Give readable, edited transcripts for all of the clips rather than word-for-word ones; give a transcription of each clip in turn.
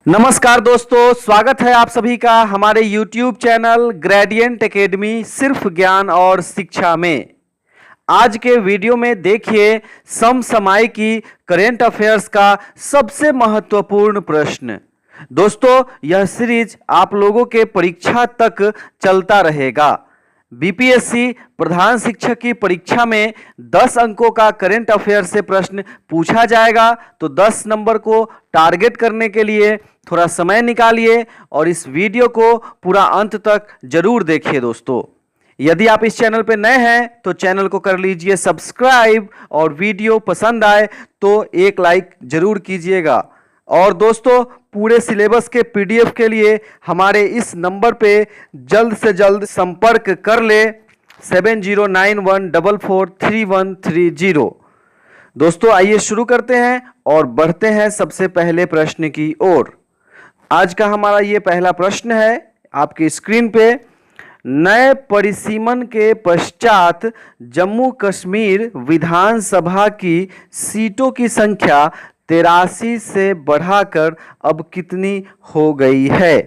नमस्कार दोस्तों, स्वागत है आप सभी का हमारे YouTube चैनल ग्रेडियंट एकेडमी सिर्फ ज्ञान और शिक्षा में। आज के वीडियो में देखिए समसामयिकी करंट अफेयर्स का सबसे महत्वपूर्ण प्रश्न। दोस्तों, यह सीरीज आप लोगों के परीक्षा तक चलता रहेगा। बीपीएससी प्रधान शिक्षक की परीक्षा में 10 अंकों का करंट अफेयर से प्रश्न पूछा जाएगा, तो 10 नंबर को टारगेट करने के लिए थोड़ा समय निकालिए और इस वीडियो को पूरा अंत तक जरूर देखिए। दोस्तों, यदि आप इस चैनल पर नए हैं तो चैनल को कर लीजिए सब्सक्राइब और वीडियो पसंद आए तो एक लाइक जरूर कीजिएगा। और दोस्तों, पूरे सिलेबस के पीडीएफ के लिए हमारे इस नंबर पे जल्द से जल्द संपर्क कर ले 7091443130। दोस्तों, आइए शुरू करते हैं और बढ़ते हैं सबसे पहले प्रश्न की ओर। आज का हमारा ये पहला प्रश्न है आपकी स्क्रीन पे। नए परिसीमन के पश्चात जम्मू कश्मीर विधानसभा की सीटों की संख्या 83 से बढ़ाकर अब कितनी हो गई है?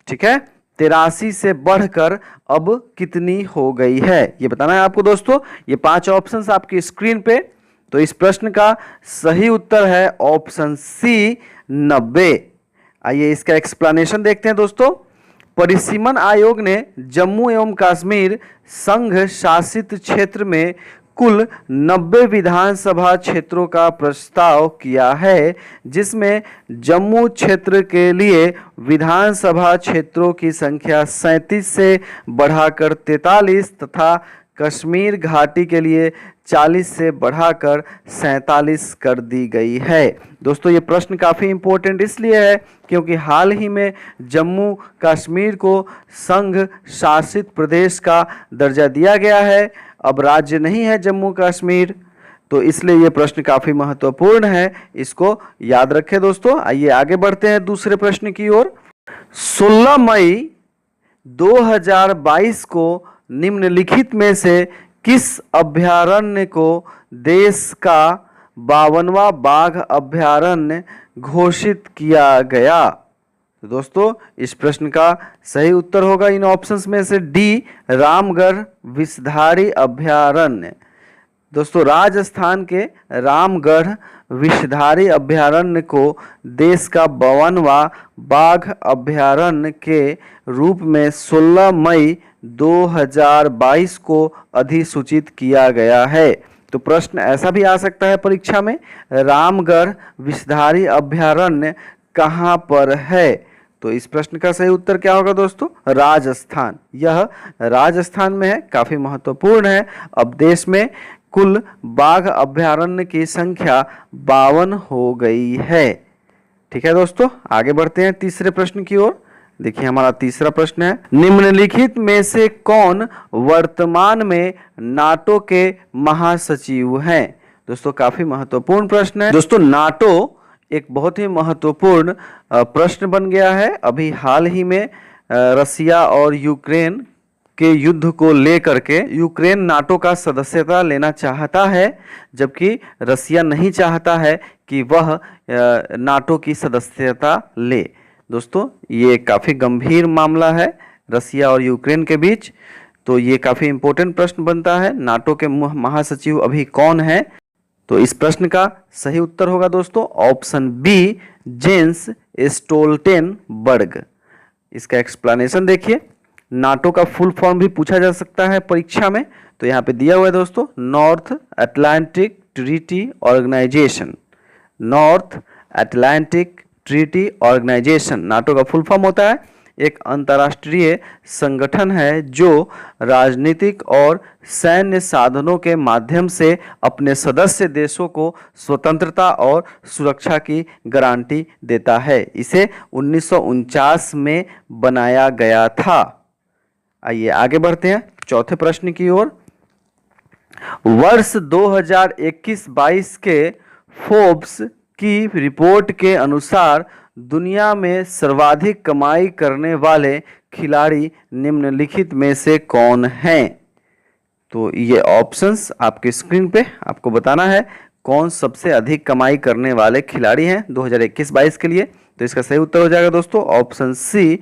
ठीक है, 83 से बढ़कर अब कितनी हो गई है, ये बताना है आपको। दोस्तों, ये 5 ऑप्शंस आपकी स्क्रीन पे। तो इस प्रश्न का सही उत्तर है ऑप्शन सी, 90। आइए इसका एक्सप्लेनेशन देखते हैं। दोस्तों, परिसीमन आयोग ने जम्मू एवं कश्मीर संघ शासित क्षेत्र में कुल 90 विधानसभा क्षेत्रों का प्रस्ताव किया है, जिसमें जम्मू क्षेत्र के लिए विधानसभा क्षेत्रों की संख्या 37 से बढ़ाकर 43 तथा कश्मीर घाटी के लिए 40 से बढ़ाकर 47 कर दी गई है। दोस्तों, ये प्रश्न काफ़ी इम्पोर्टेंट इसलिए है क्योंकि हाल ही में जम्मू कश्मीर को संघ शासित प्रदेश का दर्जा दिया गया है, अब राज्य नहीं है जम्मू कश्मीर, तो इसलिए ये प्रश्न काफ़ी महत्वपूर्ण है, इसको याद रखें। दोस्तों, आइए आगे बढ़ते हैं दूसरे प्रश्न की ओर। 16 मई 2022 को निम्नलिखित में से किस अभयारण्य को देश का 52वां बाघ अभयारण्य घोषित किया गया? तो दोस्तों, इस प्रश्न का सही उत्तर होगा इन ऑप्शंस में से डी, रामगढ़ विषधारी अभयारण्य। दोस्तों, राजस्थान के रामगढ़ विषधारी अभयारण्य को देश का 52वां बाघ अभयारण्य के रूप में 16 मई 2022 को अधिसूचित किया गया है। तो प्रश्न ऐसा भी आ सकता है परीक्षा में, रामगढ़ विषधारी अभयारण्य कहाँ पर है? तो इस प्रश्न का सही उत्तर क्या होगा दोस्तों? राजस्थान। यह राजस्थान में है, काफी महत्वपूर्ण है। अब देश में कुल बाघ अभयारण्य की संख्या 52 हो गई है। ठीक है दोस्तों, आगे बढ़ते हैं तीसरे प्रश्न की ओर। देखिए, हमारा तीसरा प्रश्न है, निम्नलिखित में से कौन वर्तमान में नाटो के महासचिव हैं? दोस्तों, काफी महत्वपूर्ण प्रश्न है। दोस्तों, नाटो एक बहुत ही महत्वपूर्ण प्रश्न बन गया है। अभी हाल ही में रसिया और यूक्रेन के युद्ध को लेकर के यूक्रेन नाटो का सदस्यता लेना चाहता है, जबकि रसिया नहीं चाहता है कि वह नाटो की सदस्यता ले। दोस्तों, ये काफ़ी गंभीर मामला है रसिया और यूक्रेन के बीच, तो ये काफ़ी इम्पोर्टेंट प्रश्न बनता है। नाटो के महासचिव अभी कौन है? तो इस प्रश्न का सही उत्तर होगा दोस्तों ऑप्शन बी, जेंस स्टोल्टेनबर्ग। इसका एक्सप्लेनेशन देखिए। नाटो का फुल फॉर्म भी पूछा जा सकता है परीक्षा में, तो यहाँ पे दिया हुआ है दोस्तों, North Atlantic Treaty Organisation. North Atlantic Treaty Organisation NATO का फुल फॉर्म होता है। एक अंतर्राष्ट्रीय संगठन है जो राजनीतिक और सैन्य साधनों के माध्यम से अपने सदस्य देशों को स्वतंत्रता और सुरक्षा की गारंटी देता है। इसे 1949 में बनाया गया था। आइए आगे बढ़ते हैं चौथे प्रश्न की ओर। वर्ष 2021-22 के फोर्ब्स की रिपोर्ट के अनुसार दुनिया में सर्वाधिक कमाई करने वाले खिलाड़ी निम्नलिखित में से कौन हैं? तो ये ऑप्शंस आपके स्क्रीन पे आपको बताना है कौन सबसे अधिक कमाई करने वाले खिलाड़ी हैं 2021-22 के लिए। तो इसका सही उत्तर हो जाएगा दोस्तों option C,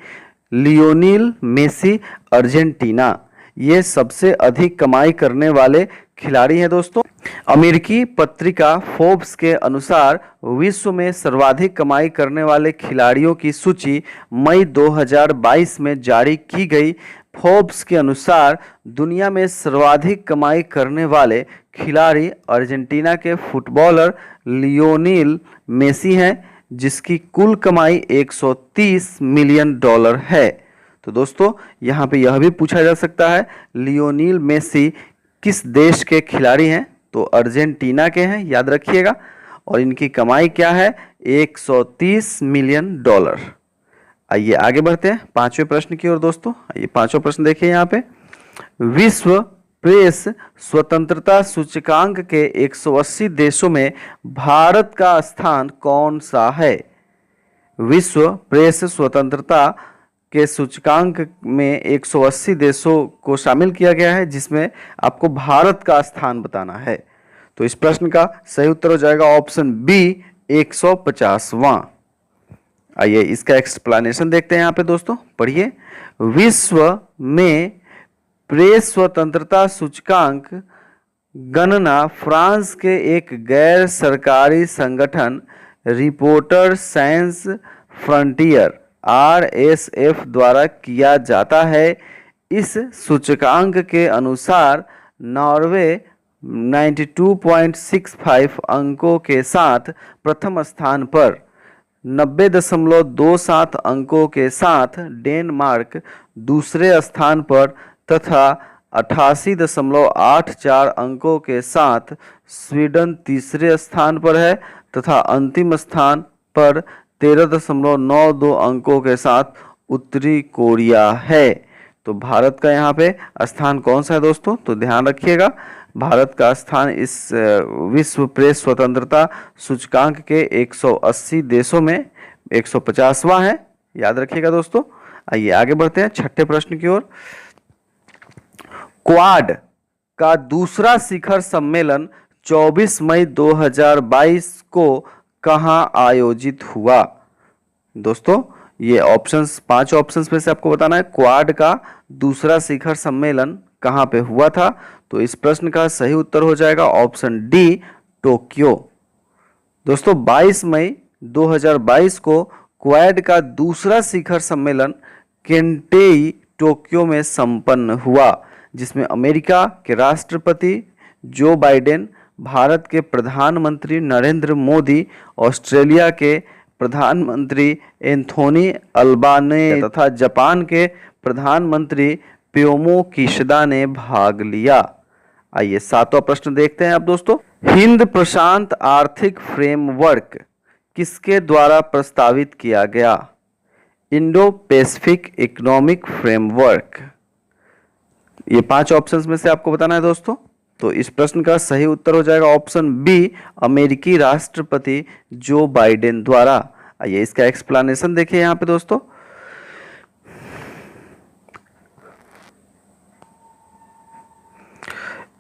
Lionel Messi Argentina. ये सबसे अधिक कमाई करने वाले खिलाड़ी हैं दोस्तों। अमेरिकी पत्रिका फोर्ब्स के अनुसार विश्व में सर्वाधिक कमाई करने वाले खिलाड़ियों की सूची मई 2022 में जारी की गई। फोर्ब्स के अनुसार दुनिया में सर्वाधिक कमाई करने वाले खिलाड़ी अर्जेंटीना के फुटबॉलर लियोनेल मेसी हैं, जिसकी कुल कमाई 130 मिलियन डॉलर है। तो दोस्तों यहाँ पे यह भी पूछा जा सकता है लियोनेल मेसी किस देश के खिलाड़ी हैं, तो अर्जेंटीना के हैं, याद रखिएगा। और इनकी कमाई क्या है, 130 मिलियन डॉलर। आइए आगे बढ़ते हैं पांचवें प्रश्न की ओर दोस्तों। आइए पांचवा प्रश्न देखिए यहाँ पे, विश्व प्रेस स्वतंत्रता सूचकांक के 180 देशों में भारत का स्थान कौन सा है? विश्व प्रेस स्वतंत्रता के सूचकांक में 180 देशों को शामिल किया गया है, जिसमें आपको भारत का स्थान बताना है। तो इस प्रश्न का सही उत्तर हो जाएगा ऑप्शन बी, 150वां। आइए इसका एक्सप्लेनेशन देखते हैं यहाँ पे दोस्तों, पढ़िए। विश्व में प्रेस स्वतंत्रता सूचकांक गणना फ्रांस के एक गैर सरकारी संगठन रिपोर्टर सैंस फ्रंटियर RSF द्वारा किया जाता है। इस सूचकांक के अनुसार नॉर्वे 92.65 अंकों के साथ प्रथम स्थान पर, 90.27 अंकों के साथ डेनमार्क दूसरे स्थान पर तथा 88.84 अंकों के साथ स्वीडन तीसरे स्थान पर है तथा अंतिम स्थान पर 13.92 अंकों के साथ उत्तरी कोरिया है। तो भारत का यहाँ पे स्थान कौन सा है दोस्तों? तो ध्यान रखिएगा, भारत का स्थान इस विश्व प्रेस स्वतंत्रता सूचकांक के 180 देशों में 150वां है, याद रखिएगा दोस्तों। आइए आगे बढ़ते हैं छठे प्रश्न की ओर। क्वाड का दूसरा शिखर सम्मेलन 24 मई 2022 को कहां आयोजित हुआ? दोस्तों ये ऑप्शंस, 5 ऑप्शंस में से आपको बताना है क्वाड का दूसरा शिखर सम्मेलन कहां पे हुआ था। तो इस प्रश्न का सही उत्तर हो जाएगा ऑप्शन डी, टोक्यो। दोस्तों 22 मई 2022 को क्वाड का दूसरा शिखर सम्मेलन केंटेई टोक्यो में संपन्न हुआ, जिसमें अमेरिका के राष्ट्रपति जो बाइडेन, भारत के प्रधानमंत्री नरेंद्र मोदी, ऑस्ट्रेलिया के प्रधानमंत्री एंथोनी अल्बाने तथा जापान के प्रधानमंत्री फ्यूमियो किशिदा ने भाग लिया। आइए 7वां प्रश्न देखते हैं अब दोस्तों। हिंद प्रशांत आर्थिक फ्रेमवर्क किसके द्वारा प्रस्तावित किया गया? Indo Pacific economic framework. ये 5 ऑप्शंस में से आपको बताना है दोस्तों। तो इस प्रश्न का सही उत्तर हो जाएगा ऑप्शन बी, अमेरिकी राष्ट्रपति जो बाइडेन द्वारा। आइए इसका एक्सप्लेनेशन देखिए यहाँ पे दोस्तों।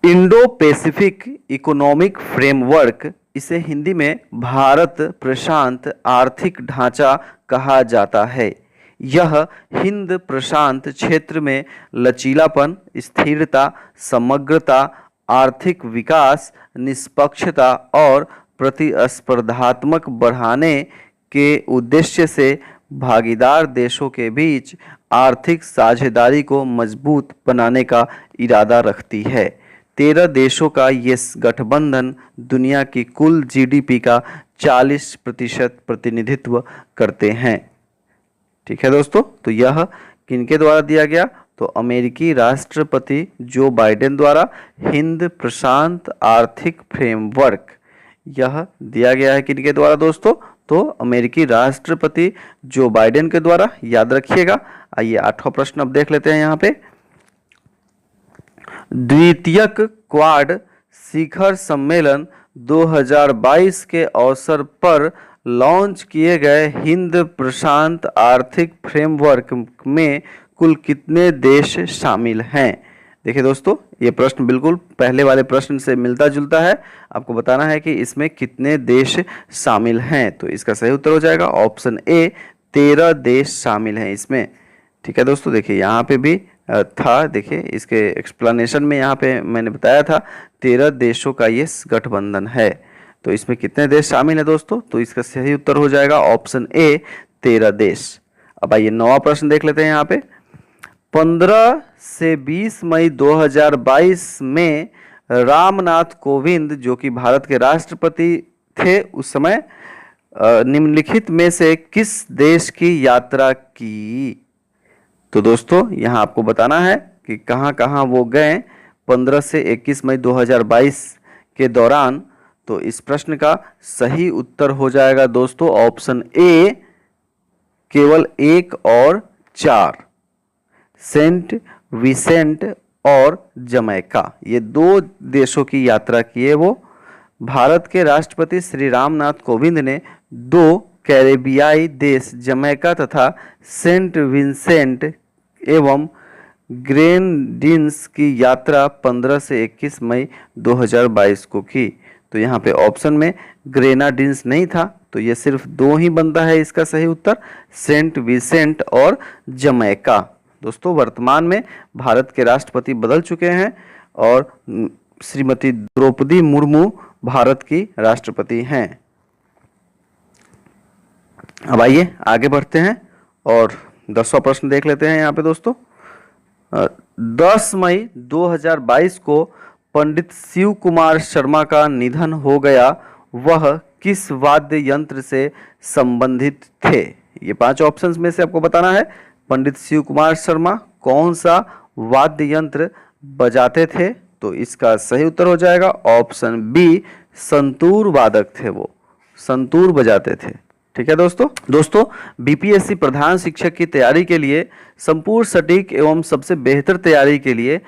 इंडो पैसिफिक इकोनॉमिक फ्रेमवर्क, इसे हिंदी में भारत प्रशांत आर्थिक ढांचा कहा जाता है। यह हिंद प्रशांत क्षेत्र में लचीलापन, स्थिरता, समग्रता, आर्थिक विकास, निष्पक्षता और प्रतिस्पर्धात्मक बढ़ाने के उद्देश्य से भागीदार देशों के बीच आर्थिक साझेदारी को मजबूत बनाने का इरादा रखती है। 13 देशों का ये गठबंधन दुनिया की कुल GDP का 40% प्रतिनिधित्व करते हैं। ठीक है दोस्तों, तो यह किनके द्वारा दिया गया? तो अमेरिकी राष्ट्रपति जो बाइडेन द्वारा हिंद प्रशांत आर्थिक फ्रेमवर्क, यह दिया गया है किनके द्वारा दोस्तों? तो अमेरिकी राष्ट्रपति जो बाइडेन के द्वारा, याद रखिएगा। आइए 8वां प्रश्न अब देख लेते हैं यहाँ पे। द्वितीयक क्वाड शिखर सम्मेलन 2022 के अवसर पर लॉन्च किए गए हिंद प्रशांत आर्थिक फ्रेमवर्क में कुल कितने देश शामिल हैं? देखिए दोस्तों, ये प्रश्न बिल्कुल पहले वाले प्रश्न से मिलता जुलता है। आपको बताना है कि इसमें कितने देश शामिल हैं। तो इसका सही उत्तर हो जाएगा ऑप्शन ए, 13 देश शामिल हैं इसमें। ठीक है दोस्तों, देखिए यहाँ पे भी था, देखिए इसके एक्सप्लेनेशन में यहाँ पे मैंने बताया था 13 देशों का ये गठबंधन है। तो इसमें कितने देश शामिल है दोस्तों? तो इसका सही उत्तर हो जाएगा ऑप्शन ए, 13 देश। अब आइए नौवां प्रश्न देख लेते हैं यहाँ पे। 15 से 20 मई 2022 में रामनाथ कोविंद, जो कि भारत के राष्ट्रपति थे उस समय, निम्नलिखित में से किस देश की यात्रा की? तो दोस्तों यहाँ आपको बताना है कि कहाँ कहाँ वो गए 15 से 21 मई 2022 के दौरान। तो इस प्रश्न का सही उत्तर हो जाएगा दोस्तों ऑप्शन ए, केवल 1 और 4, सेंट विसेंट और जमैका, ये 2 देशों की यात्रा की है वो। भारत के राष्ट्रपति श्री रामनाथ कोविंद ने 2 कैरेबियाई देश जमैका तथा सेंट विंसेंट एवं ग्रेनडिन्स की यात्रा 15 से 21 मई 2022 को की। तो यहाँ पे ऑप्शन में ग्रेनाडिन्स नहीं था, तो ये सिर्फ 2 ही बनता है इसका सही उत्तर, सेंट विंसेंट और जमैका। दोस्तों वर्तमान में भारत के राष्ट्रपति बदल चुके हैं और श्रीमती द्रौपदी मुर्मू भारत की राष्ट्रपति हैं। अब आइए आगे बढ़ते हैं और 10वां प्रश्न देख लेते हैं यहाँ पे दोस्तों। 10 मई 2022 को पंडित शिव कुमार शर्मा का निधन हो गया, वह किस वाद्य यंत्र से संबंधित थे? ये 5 ऑप्शंस में से आपको बताना है। पंडित शिव कुमार शर्मा कौन सा वाद्य यंत्र बजाते थे? तो इसका सही उत्तर हो जाएगा ऑप्शन बी, संतूर वादक थे वो, संतूर बजाते थे। ठीक है दोस्तों बीपीएससी प्रधान शिक्षक की तैयारी के लिए संपूर्ण सटीक एवं सबसे बेहतर तैयारी के लिए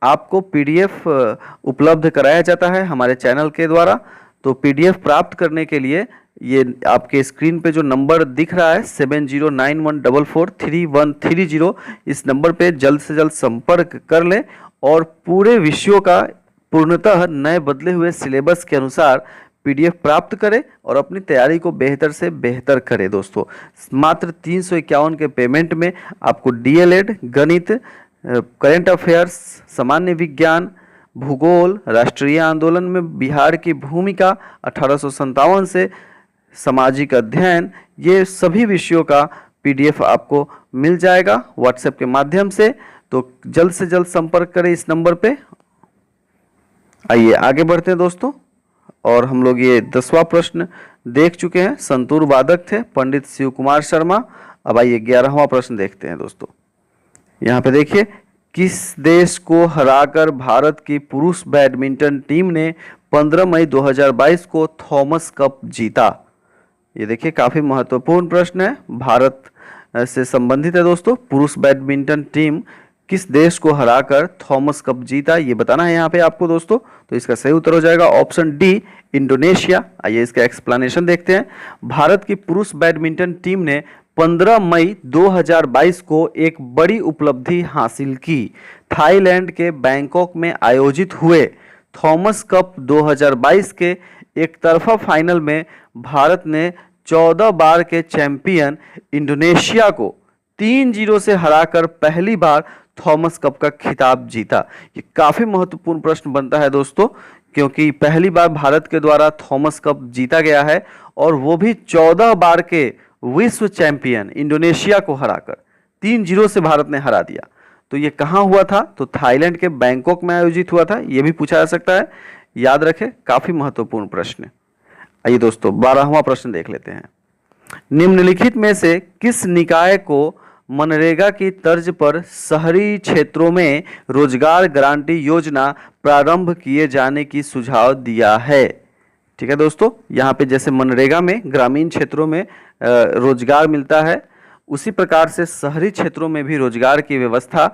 आपको पीडीएफ उपलब्ध कराया जाता है हमारे चैनल के द्वारा। तो पीडीएफ प्राप्त करने के लिए ये आपके स्क्रीन पे जो नंबर दिख रहा है 7091443130, इस नंबर पे जल्द से जल्द संपर्क कर लें और पूरे विषयों का पूर्णतः नए बदले हुए सिलेबस के अनुसार पीडीएफ प्राप्त करें और अपनी तैयारी को बेहतर से बेहतर करें। दोस्तों मात्र 351 के पेमेंट में आपको डीएलएड, गणित, करंट अफेयर्स, सामान्य विज्ञान, भूगोल, राष्ट्रीय आंदोलन में बिहार की भूमिका 1857 से सामाजिक अध्ययन, ये सभी विषयों का पीडीएफ आपको मिल जाएगा व्हाट्सएप के माध्यम से। तो जल्द से जल्द संपर्क करें इस नंबर पे। आइए आगे बढ़ते हैं दोस्तों, और हम लोग ये 10वां प्रश्न देख चुके हैं, संतूर वादक थे पंडित शिव कुमार शर्मा। अब आइए 11वां प्रश्न देखते हैं दोस्तों। यहाँ पे देखिए, किस देश को हराकर भारत की पुरुष बैडमिंटन टीम ने 15 मई 2022 को थॉमस कप जीता? ये देखिए काफी महत्वपूर्ण प्रश्न है, भारत से संबंधित है दोस्तों। पुरुष बैडमिंटन टीम किस देश को हराकर थॉमस कप जीता, ये बताना है यहाँ पे आपको दोस्तों। तो इसका सही उत्तर हो जाएगा ऑप्शन डी, इंडोनेशिया। आइए इसका एक्सप्लेनेशन देखते हैं। भारत की पुरुष बैडमिंटन टीम ने 15 मई 2022 को एक बड़ी उपलब्धि हासिल की। थाईलैंड के बैंकॉक में आयोजित हुए थॉमस कप 2022 के एक तरफा फाइनल में भारत ने 14 बार के चैंपियन इंडोनेशिया को 3-0 से हराकर पहली बार थॉमस कप का खिताब जीता। ये काफी महत्वपूर्ण प्रश्न बनता है दोस्तों, क्योंकि पहली बार भारत के द्वारा थॉमस कप जीता गया है और वो भी 14 बार के विश्व चैंपियन इंडोनेशिया को हराकर 3-0 से भारत ने हरा दिया। तो ये कहाँ हुआ था? तो थाईलैंड के बैंकॉक में आयोजित हुआ था। ये भी पूछा जा सकता है, याद रखें, काफी महत्वपूर्ण प्रश्न। आइए दोस्तों 12वां प्रश्न देख लेते हैं। निम्नलिखित में से किस निकाय को मनरेगा की तर्ज पर शहरी क्षेत्रों में रोजगार गारंटी योजना प्रारंभ किए जाने की सुझाव दिया है? ठीक है दोस्तों, यहाँ पे जैसे मनरेगा में ग्रामीण क्षेत्रों में रोजगार मिलता है, उसी प्रकार से शहरी क्षेत्रों में भी रोजगार की व्यवस्था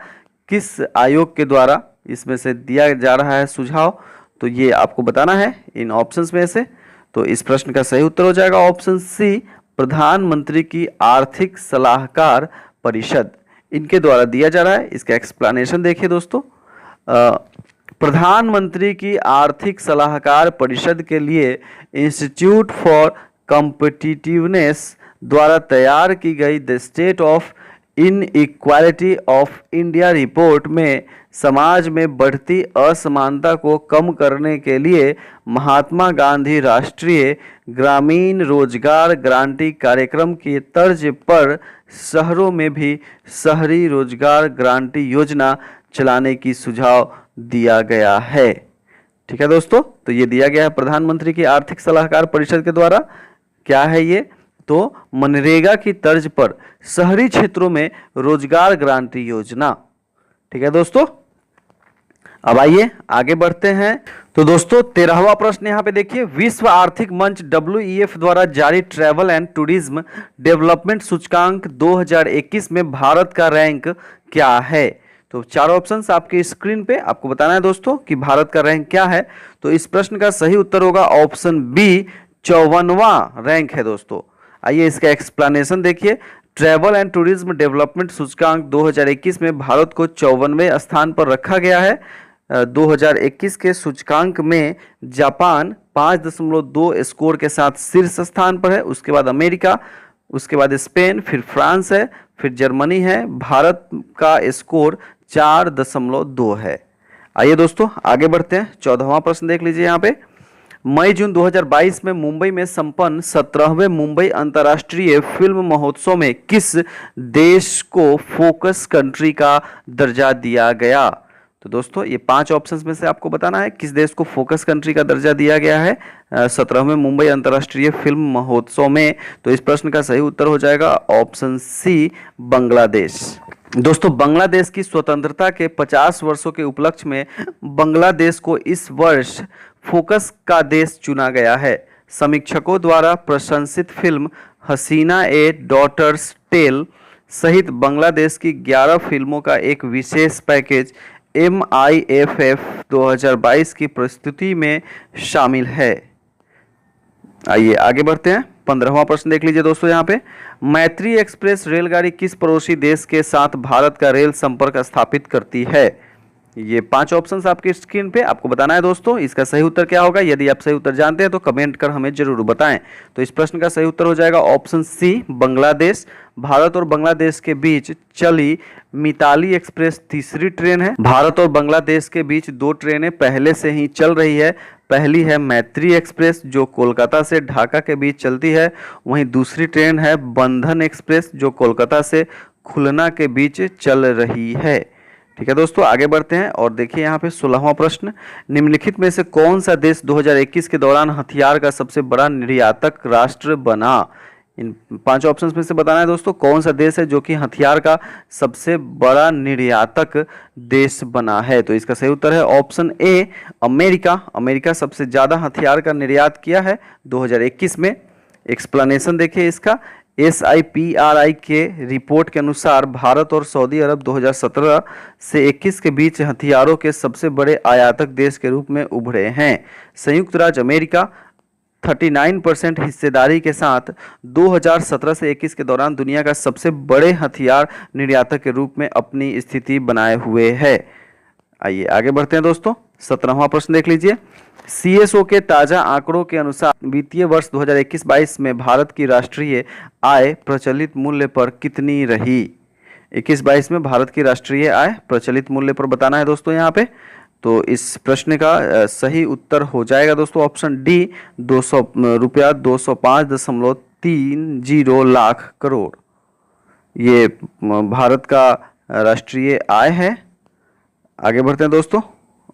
किस आयोग के द्वारा इसमें से दिया जा रहा है सुझाव? तो ये आपको बताना है इन ऑप्शंस में से। तो इस प्रश्न का सही उत्तर हो जाएगा ऑप्शन सी, प्रधानमंत्री की आर्थिक सलाहकार परिषद, इनके द्वारा दिया जा रहा है। इसका एक्सप्लेनेशन देखिए दोस्तों। प्रधानमंत्री की आर्थिक सलाहकार परिषद के लिए इंस्टीट्यूट फॉर कॉम्पिटिटिवनेस द्वारा तैयार की गई the state of inequality of India report में समाज में बढ़ती असमानता को कम करने के लिए महात्मा गांधी राष्ट्रीय ग्रामीण रोजगार गारंटी कार्यक्रम की तर्ज पर शहरों में भी शहरी रोजगार गारंटी योजना चलाने की सुझाव दिया गया है। ठीक है दोस्तों, तो ये दिया गया है प्रधानमंत्री की आर्थिक सलाहकार परिषद के द्वारा। क्या है ये? तो मनरेगा की तर्ज पर शहरी क्षेत्रों में रोजगार गारंटी योजना। ठीक है दोस्तों, अब आइए आगे बढ़ते हैं। तो दोस्तों 13वां प्रश्न यहाँ पे देखिए, विश्व आर्थिक मंच WEF द्वारा जारी ट्रैवल एंड टूरिज्म डेवलपमेंट सूचकांक 2021 में भारत का रैंक क्या है? तो चार ऑप्शंस आपके स्क्रीन पे, आपको बताना है दोस्तों कि भारत का रैंक क्या है। तो इस प्रश्न का सही उत्तर होगा ऑप्शन बी, 54वां रैंक है दोस्तों। आइए इसका एक्सप्लेनेशन देखिए। ट्रैवल एंड टूरिज्म डेवलपमेंट सूचकांक 2021 में भारत को 54वें स्थान पर रखा गया है। 2021 के सूचकांक में जापान 5.2 स्कोर के साथ शीर्ष स्थान पर है, उसके बाद अमेरिका, उसके बाद स्पेन, फिर फ्रांस है, फिर जर्मनी है। भारत का स्कोर 4.2 है। आइए दोस्तों आगे बढ़ते हैं। 14वां प्रश्न देख लीजिए यहाँ पे, मई जून 2022 में मुंबई में संपन्न 17वें मुंबई अंतर्राष्ट्रीय फिल्म महोत्सव में किस देश को फोकस कंट्री का दर्जा दिया गया? तो दोस्तों ये 5 ऑप्शंस में से आपको बताना है किस देश को फोकस कंट्री का दर्जा दिया गया है 17वें मुंबई अंतर्राष्ट्रीय फिल्म महोत्सव में। तो इस प्रश्न का सही उत्तर हो जाएगा ऑप्शन सी, बांग्लादेश। दोस्तों बांग्लादेश की स्वतंत्रता के 50 वर्षों के उपलक्ष्य में बांग्लादेश को इस वर्ष फोकस का देश चुना गया है। समीक्षकों द्वारा प्रशंसित फिल्म हसीना ए डॉटर्स टेल सहित बांग्लादेश की 11 फिल्मों का एक विशेष पैकेज MIFF 2022 की प्रस्तुति में शामिल है। आइए आगे बढ़ते हैं। 15वां प्रश्न देख लीजिए दोस्तों यहाँ पे, मैत्री एक्सप्रेस रेलगाड़ी किस पड़ोसी देश के साथ भारत का रेल संपर्क स्थापित करती है? ये 5 ऑप्शंस आपकी स्क्रीन पे, आपको बताना है दोस्तों इसका सही उत्तर क्या होगा। यदि आप सही उत्तर जानते हैं तो कमेंट कर हमें जरूर बताएं। तो इस प्रश्न का सही उत्तर हो जाएगा ऑप्शन सी, बांग्लादेश। भारत और बांग्लादेश के बीच चली मिताली एक्सप्रेस तीसरी ट्रेन है। भारत और बांग्लादेश के बीच 2 ट्रेनें पहले से ही चल रही है। पहली है मैत्री एक्सप्रेस जो कोलकाता से ढाका के बीच चलती है, वहीं दूसरी ट्रेन है बंधन एक्सप्रेस जो कोलकाता से खुलना के बीच चल रही है। ठीक है दोस्तों आगे बढ़ते हैं और देखिए यहाँ पे 16वां प्रश्न, निम्नलिखित में से कौन सा देश 2021 के दौरान हथियार का सबसे बड़ा निर्यातक राष्ट्र बना? इन 5 ऑप्शंस में से बताना है दोस्तों कौन सा देश है जो कि हथियार का सबसे बड़ा निर्यातक देश बना है। तो इसका सही उत्तर है ऑप्शन ए, अमेरिका। अमेरिका सबसे ज़्यादा हथियार का निर्यात किया है 2021 में। एक्सप्लेनेशन देखिए इसका, SIPRI के रिपोर्ट के अनुसार भारत और सऊदी अरब 2017 से 21 के बीच हथियारों के सबसे बड़े आयातक देश के रूप में उभरे हैं। संयुक्त राज्य अमेरिका 39% हिस्सेदारी के साथ 2017 से 21 के दौरान दुनिया का सबसे बड़े हथियार निर्यातक के रूप में अपनी स्थिति बनाए हुए है। आइए आगे बढ़ते हैं दोस्तों। 17वां प्रश्न देख लीजिए, CSO के ताजा आंकड़ों के अनुसार वित्तीय वर्ष 2021-22 में भारत की राष्ट्रीय आय प्रचलित मूल्य पर कितनी रही? 21-22 में भारत की राष्ट्रीय आय प्रचलित मूल्य पर बताना है दोस्तों यहाँ पे। तो इस प्रश्न का सही उत्तर हो जाएगा दोस्तों ऑप्शन डी, 200 रुपया 205.30 लाख करोड़। ये भारत का राष्ट्रीय आय है। आगे बढ़ते हैं दोस्तों।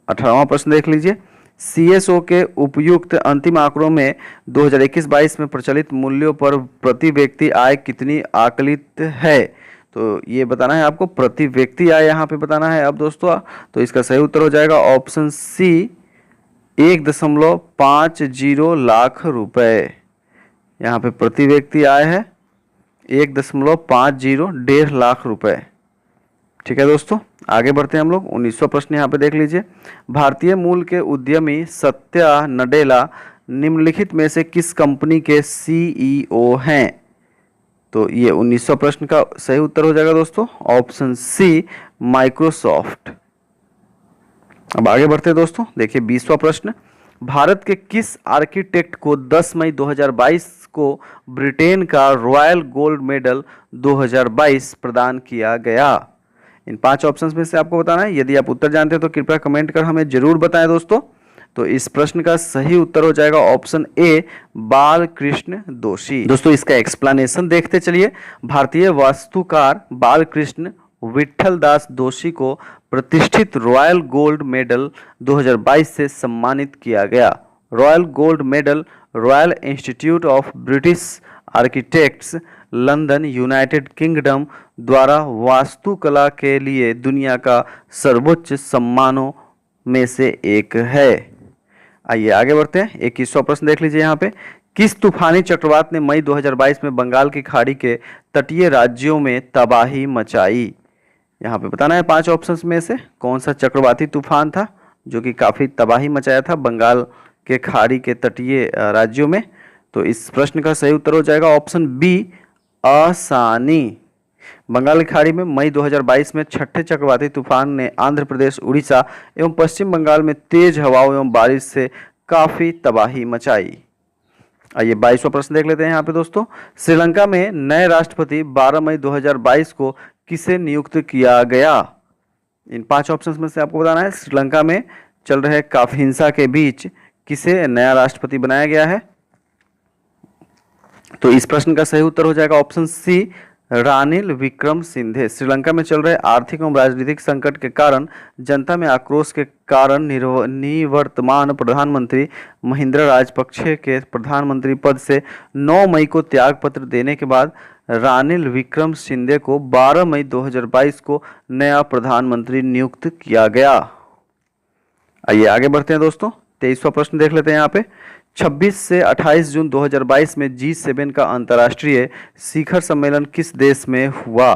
18वां प्रश्न देख लीजिए, CSO के उपयुक्त अंतिम आंकड़ों में 2021-22 में प्रचलित मूल्यों पर प्रति व्यक्ति आय कितनी आकलित है? तो ये बताना है आपको, प्रति व्यक्ति आय यहाँ पे बताना है अब दोस्तों। तो इसका सही उत्तर हो जाएगा ऑप्शन सी, 1.50 लाख रुपए। यहाँ पे प्रति व्यक्ति आय है 1.50, 1.5 लाख रुपए। ठीक है दोस्तों आगे बढ़ते हैं हम लोग। 19वां प्रश्न यहाँ पे देख लीजिए, भारतीय मूल के उद्यमी सत्या नडेला निम्नलिखित में से किस कंपनी के CEO हैं? तो ये 19वां प्रश्न का सही उत्तर हो जाएगा दोस्तों ऑप्शन सी, माइक्रोसॉफ्ट। अब आगे बढ़ते हैं दोस्तों, देखिए 20वां प्रश्न, भारत के किस आर्किटेक्ट को 10 मई 2022 को ब्रिटेन का रॉयल गोल्ड मेडल 2022 प्रदान किया गया? इन 5 ऑप्शंस में से आपको बताना है। यदि आप उत्तर जानते हैं तो कृपया कमेंट कर हमें जरूर बताएं दोस्तों। तो इस प्रश्न का सही उत्तर हो जाएगा ऑप्शन ए, बालकृष्ण दोषी। दोस्तों इसका एक्सप्लेनेशन देखते चलिए। भारतीय वास्तुकार बालकृष्ण विठल दास दोषी को प्रतिष्ठित रॉयल गोल्ड मेडल 2022 से सम्मानित किया गया। Royal gold medal royal institute of British architects London United kingdom द्वारा वास्तुकला के लिए दुनिया का सर्वोच्च सम्मानों में से एक है। आइए आगे बढ़ते हैं। 21वां प्रश्न देख लीजिए यहाँ पे, किस तूफानी चक्रवात ने मई 2022 में बंगाल की खाड़ी के तटीय राज्यों में तबाही मचाई? यहाँ पे बताना है 5 ऑप्शंस में से कौन सा चक्रवाती तूफान था जो कि काफी तबाही मचाया था बंगाल के खाड़ी के तटीय राज्यों में। तो इस प्रश्न का सही उत्तर हो जाएगा ऑप्शन बी, आसानी। बंगाल की खाड़ी में मई 2022 में छठे चक्रवाती तूफान ने आंध्र प्रदेश, उड़ीसा एवं पश्चिम बंगाल में तेज हवाओं एवं बारिश से काफी तबाही मचाई। आइए 22वां प्रश्न देख लेते हैं यहाँ पे दोस्तों, श्रीलंका में नए राष्ट्रपति 12 मई 2022 को किसे नियुक्त किया गया? इन 5 ऑप्शंस में से आपको बताना है श्रीलंका में चल रहे काफी हिंसा के बीच किसे नया राष्ट्रपति बनाया गया है? तो इस प्रश्न का सही उत्तर हो जाएगा ऑप्शन सी, रानिल विक्रमसिंघे। श्रीलंका में चल रहे आर्थिक एवं राजनीतिक संकट के कारण जनता में आक्रोश के कारण निवर्तमान प्रधानमंत्री महिंद्रा राजपक्षे के प्रधानमंत्री पद से 9 मई को त्यागपत्र देने के बाद रानिल विक्रमसिंघे को 12 मई 2022 को नया प्रधानमंत्री नियुक्त किया गया। आइए आगे बढ़ते हैं दोस्तों। 23वां प्रश्न देख लेते हैं यहाँ पे, 26 से 28 जून 2022 में G7 का अंतर्राष्ट्रीय शिखर सम्मेलन किस देश में हुआ?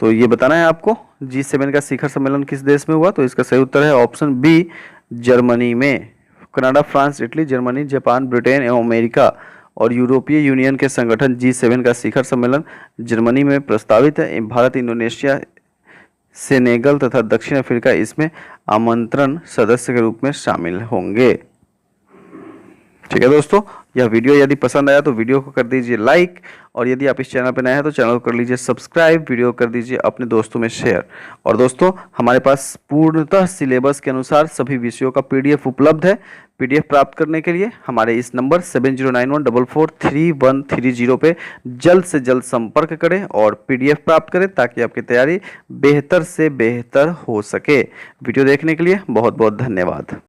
तो ये बताना है आपको G7 का शिखर सम्मेलन किस देश में हुआ। तो इसका सही उत्तर है ऑप्शन बी, जर्मनी में। Canada, France, Italy, Germany, Japan, Britain एवं अमेरिका और यूरोपीय यूनियन के संगठन G7 का शिखर सम्मेलन जर्मनी में प्रस्तावित है। भारत, इंडोनेशिया, सेनेगल तथा दक्षिण अफ्रीका इसमें आमंत्रण सदस्य के रूप में शामिल होंगे। ठीक है दोस्तों, यह वीडियो यदि पसंद आया तो वीडियो को कर दीजिए लाइक, और यदि आप इस चैनल पर नए हैं तो चैनल को कर लीजिए सब्सक्राइब, वीडियो कर दीजिए अपने दोस्तों में शेयर। और दोस्तों हमारे पास पूर्णतः सिलेबस के अनुसार सभी विषयों का PDF उपलब्ध है। PDF प्राप्त करने के लिए हमारे इस नंबर 7091443130 पे जल्द से जल्द संपर्क करें और PDF प्राप्त करें ताकि आपकी तैयारी बेहतर से बेहतर हो सके। वीडियो देखने के लिए बहुत बहुत धन्यवाद।